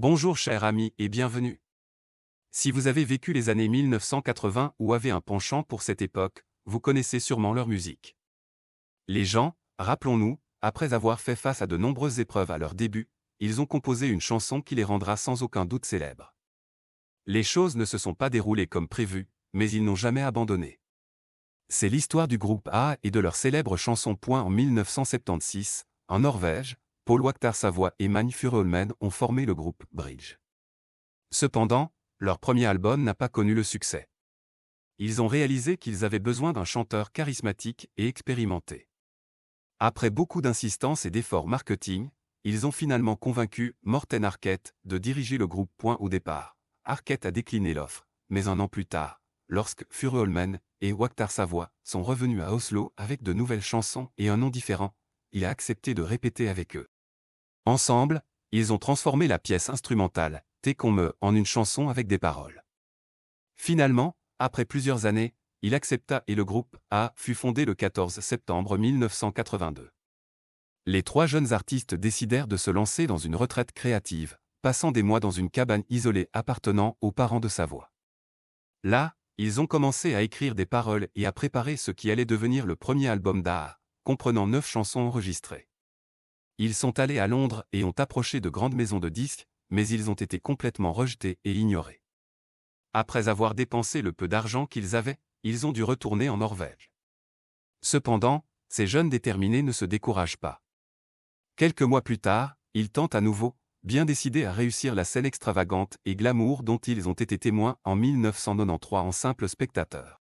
Bonjour chers amis et bienvenue. Si vous avez vécu les années 1980 ou avez un penchant pour cette époque, vous connaissez sûrement leur musique. Les gens, rappelons-nous, après avoir fait face à de nombreuses épreuves à leur début, ils ont composé une chanson qui les rendra sans aucun doute célèbres. Les choses ne se sont pas déroulées comme prévu, mais ils n'ont jamais abandonné. C'est l'histoire du groupe A et de leur célèbre chanson. En 1976, en Norvège, Paul Waaktaar Savoie et Magne Furuholmen ont formé le groupe Bridge. Cependant, leur premier album n'a pas connu le succès. Ils ont réalisé qu'ils avaient besoin d'un chanteur charismatique et expérimenté. Après beaucoup d'insistance et d'efforts marketing, ils ont finalement convaincu Morten Harket de diriger le groupe. Au départ, Harket a décliné l'offre, mais un an plus tard, lorsque Furuholmen et Waaktaar Savoie sont revenus à Oslo avec de nouvelles chansons et un nom différent, il a accepté de répéter avec eux. Ensemble, ils ont transformé la pièce instrumentale « T'es qu'on me » en une chanson avec des paroles. Finalement, après plusieurs années, il accepta et le groupe A fut fondé le 14 septembre 1982. Les trois jeunes artistes décidèrent de se lancer dans une retraite créative, passant des mois dans une cabane isolée appartenant aux parents de Savoie. Là, ils ont commencé à écrire des paroles et à préparer ce qui allait devenir le premier album d'A, comprenant 9 chansons enregistrées. Ils sont allés à Londres et ont approché de grandes maisons de disques, mais ils ont été complètement rejetés et ignorés. Après avoir dépensé le peu d'argent qu'ils avaient, ils ont dû retourner en Norvège. Cependant, ces jeunes déterminés ne se découragent pas. Quelques mois plus tard, ils tentent à nouveau, bien décidés à réussir la scène extravagante et glamour dont ils ont été témoins en 1993 en simples spectateurs.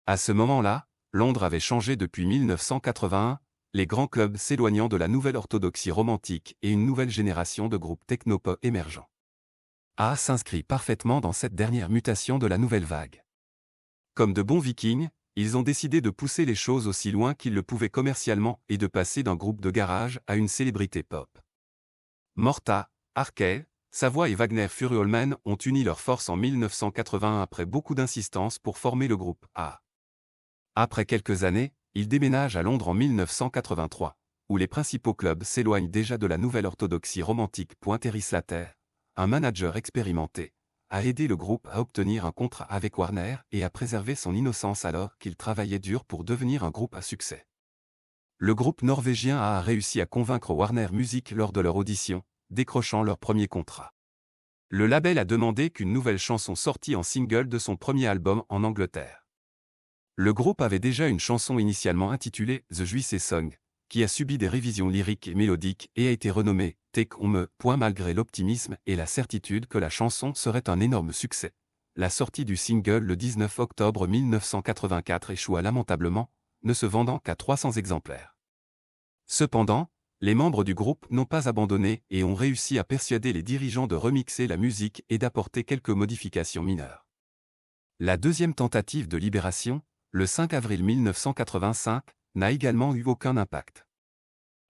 À ce moment-là, Londres avait changé depuis 1981, les grands clubs s'éloignant de la nouvelle orthodoxie romantique et une nouvelle génération de groupes technopop émergents. A s'inscrit parfaitement dans cette dernière mutation de la nouvelle vague. Comme de bons vikings, ils ont décidé de pousser les choses aussi loin qu'ils le pouvaient commercialement et de passer d'un groupe de garage à une célébrité pop. Morta, Harket, Savoie et Wagner Furuholmen ont uni leurs forces en 1981 après beaucoup d'insistance pour former le groupe A. Après quelques années, ils déménagent à Londres en 1983, où les principaux clubs s'éloignent déjà de la nouvelle orthodoxie romantique. Terry Slater, un manager expérimenté, a aidé le groupe à obtenir un contrat avec Warner et à préserver son innocence alors qu'il travaillait dur pour devenir un groupe à succès. Le groupe norvégien a réussi à convaincre Warner Music lors de leur audition, décrochant leur premier contrat. Le label a demandé qu'une nouvelle chanson sortie en single de son premier album en Angleterre. Le groupe avait déjà une chanson initialement intitulée The Juicy Song, qui a subi des révisions lyriques et mélodiques et a été renommée T'es qu'on me. Malgré l'optimisme et la certitude que la chanson serait un énorme succès, la sortie du single le 19 octobre 1984 échoua lamentablement, ne se vendant qu'à 300 exemplaires. Cependant, les membres du groupe n'ont pas abandonné et ont réussi à persuader les dirigeants de remixer la musique et d'apporter quelques modifications mineures. La deuxième tentative de libération, le 5 avril 1985, n'a également eu aucun impact.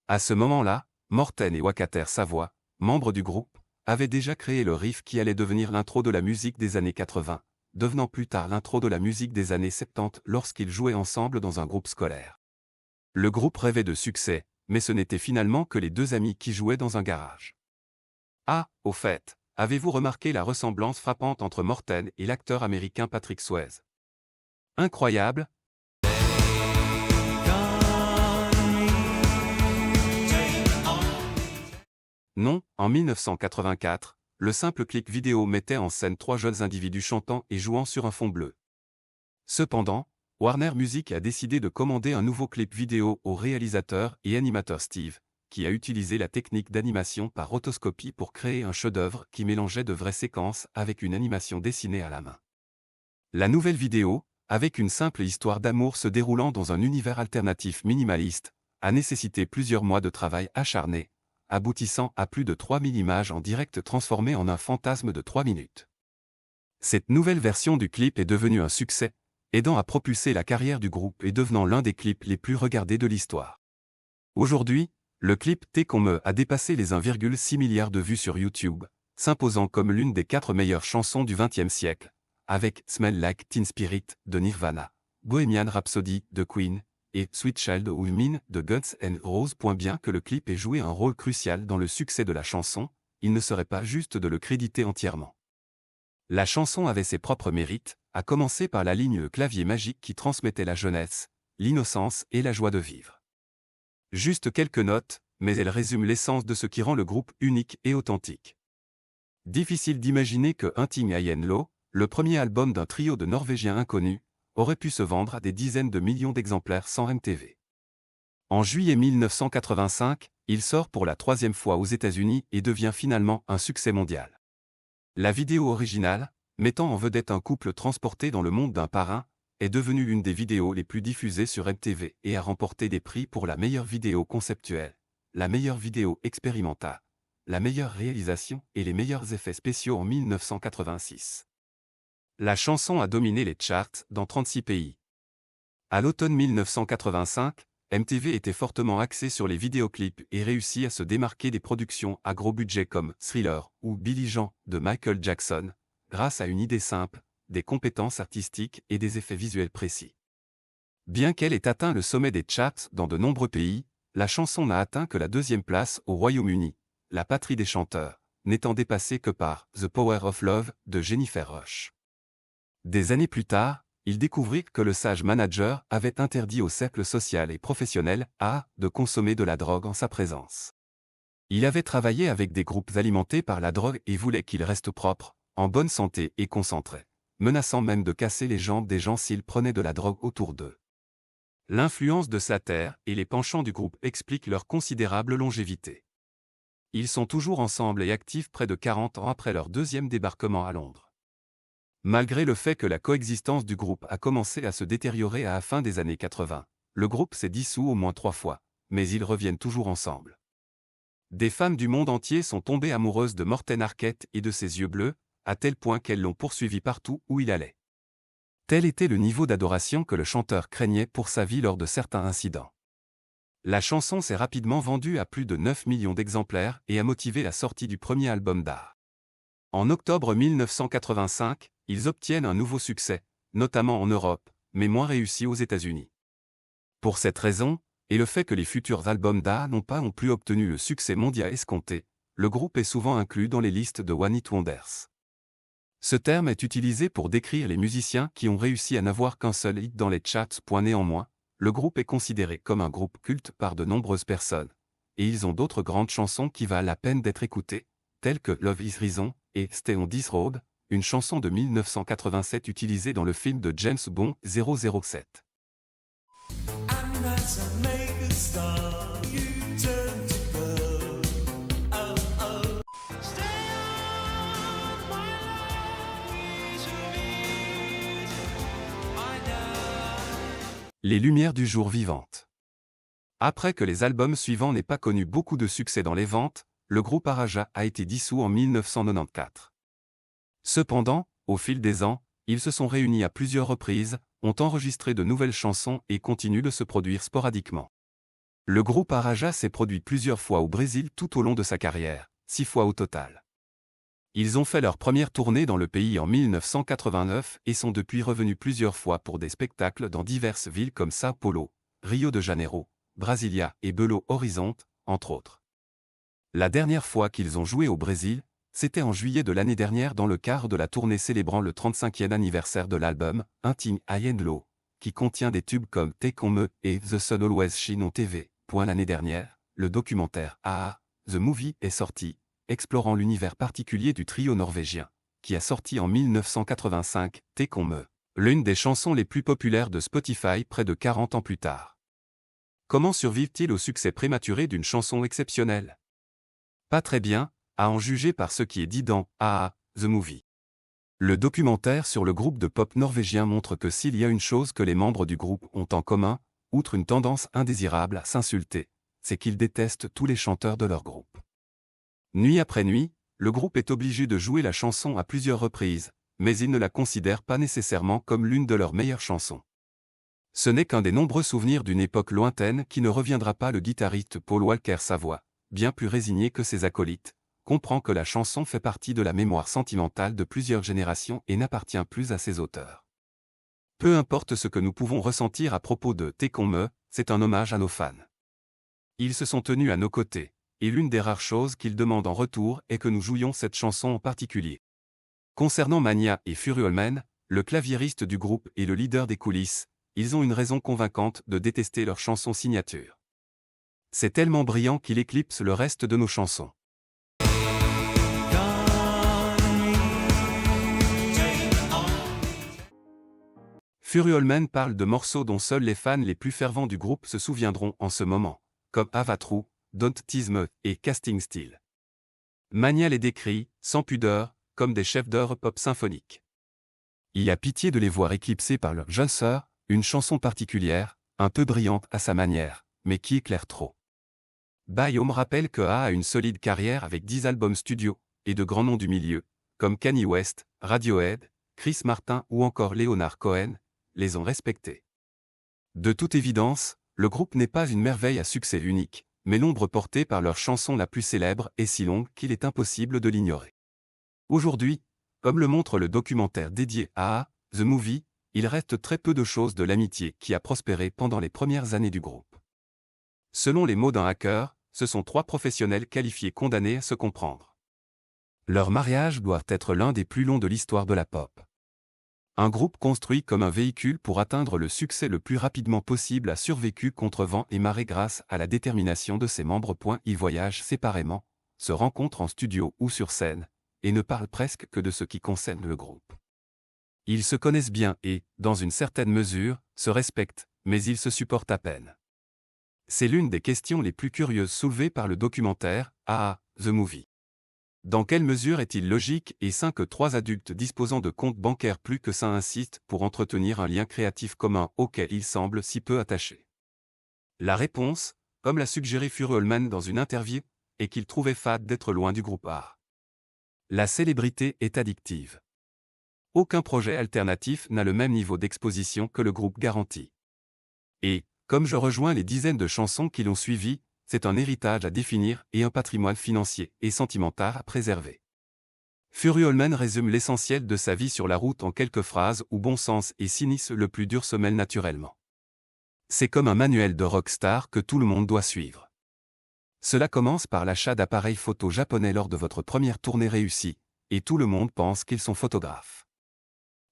À ce moment-là, Morten et Waaktaar Savoie, membres du groupe, avaient déjà créé le riff qui allait devenir l'intro de la musique des années 80, devenant plus tard l'intro de la musique des années 70 lorsqu'ils jouaient ensemble dans un groupe scolaire. Le groupe rêvait de succès, mais ce n'était finalement que les deux amis qui jouaient dans un garage. Ah, au fait, avez-vous remarqué la ressemblance frappante entre Morten et l'acteur américain Patrick Swayze? Incroyable! Non, en 1984, le simple clip vidéo mettait en scène 3 jeunes individus chantant et jouant sur un fond bleu. Cependant, Warner Music a décidé de commander un nouveau clip vidéo au réalisateur et animateur Steve, qui a utilisé la technique d'animation par rotoscopie pour créer un chef-d'œuvre qui mélangeait de vraies séquences avec une animation dessinée à la main. La nouvelle vidéo, avec une simple histoire d'amour se déroulant dans un univers alternatif minimaliste, a nécessité plusieurs mois de travail acharné, aboutissant à plus de 3000 images en direct transformées en un fantasme de 3 minutes. Cette nouvelle version du clip est devenue un succès, aidant à propulser la carrière du groupe et devenant l'un des clips les plus regardés de l'histoire. Aujourd'hui, le clip T'es qu'on me a dépassé les 1,6 milliard de vues sur YouTube, s'imposant comme l'une des 4 meilleures chansons du XXe siècle, avec Smell Like Teen Spirit de Nirvana, Bohemian Rhapsody de Queen et Sweet Child O' Mine de Guns N' Roses. Bien que le clip ait joué un rôle crucial dans le succès de la chanson, il ne serait pas juste de le créditer entièrement. La chanson avait ses propres mérites, à commencer par la ligne clavier magique qui transmettait la jeunesse, l'innocence et la joie de vivre. Juste quelques notes, mais elles résument l'essence de ce qui rend le groupe unique et authentique. Difficile d'imaginer que Hunting High & Low, le premier album d'un trio de Norvégiens inconnus, aurait pu se vendre à des dizaines de millions d'exemplaires sans MTV. En juillet 1985, il sort pour la 3e fois aux États-Unis et devient finalement un succès mondial. La vidéo originale, mettant en vedette un couple transporté dans le monde d'un parrain, est devenue l'une des vidéos les plus diffusées sur MTV et a remporté des prix pour la meilleure vidéo conceptuelle, la meilleure vidéo expérimentale, la meilleure réalisation et les meilleurs effets spéciaux en 1986. La chanson a dominé les charts dans 36 pays. À l'automne 1985, MTV était fortement axée sur les vidéoclips et réussit à se démarquer des productions à gros budget comme Thriller ou Billy Jean de Michael Jackson, grâce à une idée simple, des compétences artistiques et des effets visuels précis. Bien qu'elle ait atteint le sommet des charts dans de nombreux pays, la chanson n'a atteint que la 2e place au Royaume-Uni, la patrie des chanteurs, n'étant dépassée que par The Power of Love de Jennifer Rush. Des années plus tard, il découvrit que le sage manager avait interdit au cercle social et professionnel de consommer de la drogue en sa présence. Il avait travaillé avec des groupes alimentés par la drogue et voulait qu'ils restent propres, en bonne santé et concentrés, menaçant même de casser les jambes des gens s'ils prenaient de la drogue autour d'eux. L'influence de Slater et les penchants du groupe expliquent leur considérable longévité. Ils sont toujours ensemble et actifs près de 40 ans après leur 2e débarquement à Londres. Malgré le fait que la coexistence du groupe a commencé à se détériorer à la fin des années 80, le groupe s'est dissous au moins 3 fois, mais ils reviennent toujours ensemble. Des femmes du monde entier sont tombées amoureuses de Morten Harket et de ses yeux bleus, à tel point qu'elles l'ont poursuivi partout où il allait. Tel était le niveau d'adoration que le chanteur craignait pour sa vie lors de certains incidents. La chanson s'est rapidement vendue à plus de 9 millions d'exemplaires et a motivé la sortie du premier album d'art. En octobre 1985, ils obtiennent un nouveau succès, notamment en Europe, mais moins réussi aux États-Unis. Pour cette raison, et le fait que les futurs albums d'art n'ont pas non plus obtenu le succès mondial escompté, le groupe est souvent inclus dans les listes de One Hit Wonders. Ce terme est utilisé pour décrire les musiciens qui ont réussi à n'avoir qu'un seul hit dans les charts. Néanmoins, le groupe est considéré comme un groupe culte par de nombreuses personnes, et ils ont d'autres grandes chansons qui valent la peine d'être écoutées, telles que Love is Reason et Stay on This Road, une chanson de 1987 utilisée dans le film de James Bond 007. Les lumières du jour vivantes. Après que les albums suivants n'aient pas connu beaucoup de succès dans les ventes, le groupe Araja a été dissous en 1994. Cependant, au fil des ans, ils se sont réunis à plusieurs reprises, ont enregistré de nouvelles chansons et continuent de se produire sporadiquement. Le groupe Araja s'est produit plusieurs fois au Brésil tout au long de sa carrière, 6 fois au total. Ils ont fait leur première tournée dans le pays en 1989 et sont depuis revenus plusieurs fois pour des spectacles dans diverses villes comme São Paulo, Rio de Janeiro, Brasilia et Belo Horizonte, entre autres. La dernière fois qu'ils ont joué au Brésil, c'était en juillet de l'année dernière dans le cadre de la tournée célébrant le 35e anniversaire de l'album Hunting High & Low, qui contient des tubes comme Take On Me et The Sun Always Shine on TV. L'année dernière, le documentaire The Movie est sorti, explorant l'univers particulier du trio norvégien, qui a sorti en 1985 Take On Me, l'une des chansons les plus populaires de Spotify près de 40 ans plus tard. Comment survivent-ils au succès prématuré d'une chanson exceptionnelle? Pas très bien, à en juger par ce qui est dit dans The Movie. Le documentaire sur le groupe de pop norvégien montre que s'il y a une chose que les membres du groupe ont en commun, outre une tendance indésirable à s'insulter, c'est qu'ils détestent tous les chanteurs de leur groupe. Nuit après nuit, le groupe est obligé de jouer la chanson à plusieurs reprises, mais ils ne la considèrent pas nécessairement comme l'une de leurs meilleures chansons. Ce n'est qu'un des nombreux souvenirs d'une époque lointaine qui ne reviendra pas. Le guitariste Paul Walker Savoie, bien plus résigné que ses acolytes, comprend que la chanson fait partie de la mémoire sentimentale de plusieurs générations et n'appartient plus à ses auteurs. Peu importe ce que nous pouvons ressentir à propos de Take On Me, c'est un hommage à nos fans. Ils se sont tenus à nos côtés, et l'une des rares choses qu'ils demandent en retour est que nous jouions cette chanson en particulier. Concernant Mania et Furuholmen, le claviériste du groupe et le leader des coulisses, ils ont une raison convaincante de détester leur chanson signature. C'est tellement brillant qu'il éclipse le reste de nos chansons. Furuholmen parle de morceaux dont seuls les fans les plus fervents du groupe se souviendront en ce moment, comme Avatrue, Don't Tease Me et Casting Steel. Mania les décrit, sans pudeur, comme des chefs-d'œuvre pop symphoniques. Il y a pitié de les voir éclipsés par leur jeune sœur, une chanson particulière, un peu brillante à sa manière, mais qui éclaire trop. Baekhyun rappelle que A une solide carrière avec 10 albums studio, et de grands noms du milieu, comme Kanye West, Radiohead, Chris Martin ou encore Leonard Cohen, les ont respectés. De toute évidence, le groupe n'est pas une merveille à succès unique, mais l'ombre portée par leur chanson la plus célèbre est si longue qu'il est impossible de l'ignorer. Aujourd'hui, comme le montre le documentaire dédié à A, The Movie, il reste très peu de choses de l'amitié qui a prospéré pendant les premières années du groupe. Selon les mots d'un hacker, ce sont 3 professionnels qualifiés condamnés à se comprendre. Leur mariage doit être l'un des plus longs de l'histoire de la pop. Un groupe construit comme un véhicule pour atteindre le succès le plus rapidement possible a survécu contre vent et marée grâce à la détermination de ses membres. Ils voyagent séparément, se rencontrent en studio ou sur scène, et ne parlent presque que de ce qui concerne le groupe. Ils se connaissent bien et, dans une certaine mesure, se respectent, mais ils se supportent à peine. C'est l'une des questions les plus curieuses soulevées par le documentaire A, The Movie. Dans quelle mesure est-il logique et sain que 3 adultes disposant de comptes bancaires plus que sains insistent pour entretenir un lien créatif commun auquel ils semblent si peu attachés? La réponse, comme l'a suggéré Furuholmen dans une interview, est qu'il trouvait fade d'être loin du groupe A. La célébrité est addictive. Aucun projet alternatif n'a le même niveau d'exposition que le groupe garantit. Et, comme je rejoins les dizaines de chansons qui l'ont suivi, c'est un héritage à définir et un patrimoine financier et sentimental à préserver. Furuholmen résume l'essentiel de sa vie sur la route en quelques phrases où bon sens et cynisme le plus dur se mêlent naturellement. C'est comme un manuel de rockstar que tout le monde doit suivre. Cela commence par l'achat d'appareils photo japonais lors de votre première tournée réussie, et tout le monde pense qu'ils sont photographes.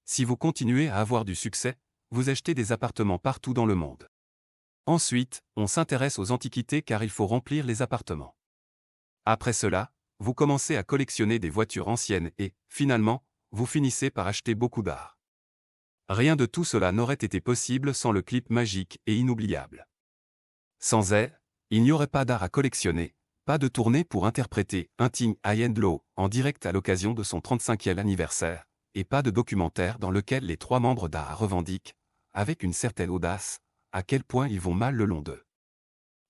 Si vous continuez à avoir du succès, vous achetez des appartements partout dans le monde. Ensuite, on s'intéresse aux antiquités car il faut remplir les appartements. Après cela, vous commencez à collectionner des voitures anciennes et, finalement, vous finissez par acheter beaucoup d'art. Rien de tout cela n'aurait été possible sans le clip magique et inoubliable. Sans elle, il n'y aurait pas d'art à collectionner, pas de tournée pour interpréter Hunting High and Low en direct à l'occasion de son 35e anniversaire, et pas de documentaire dans lequel les 3 membres d'A revendiquent, avec une certaine audace, à quel point ils vont mal le long d'eux.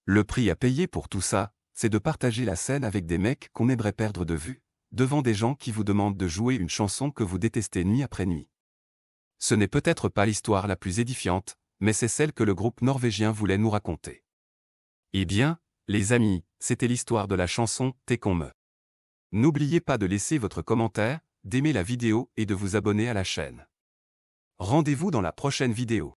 Le prix à payer pour tout ça, c'est de partager la scène avec des mecs qu'on aimerait perdre de vue, devant des gens qui vous demandent de jouer une chanson que vous détestez nuit après nuit. Ce n'est peut-être pas l'histoire la plus édifiante, mais c'est celle que le groupe norvégien voulait nous raconter. Eh bien, les amis, c'était l'histoire de la chanson « T'es qu'on me ». N'oubliez pas de laisser votre commentaire, d'aimer la vidéo et de vous abonner à la chaîne. Rendez-vous dans la prochaine vidéo.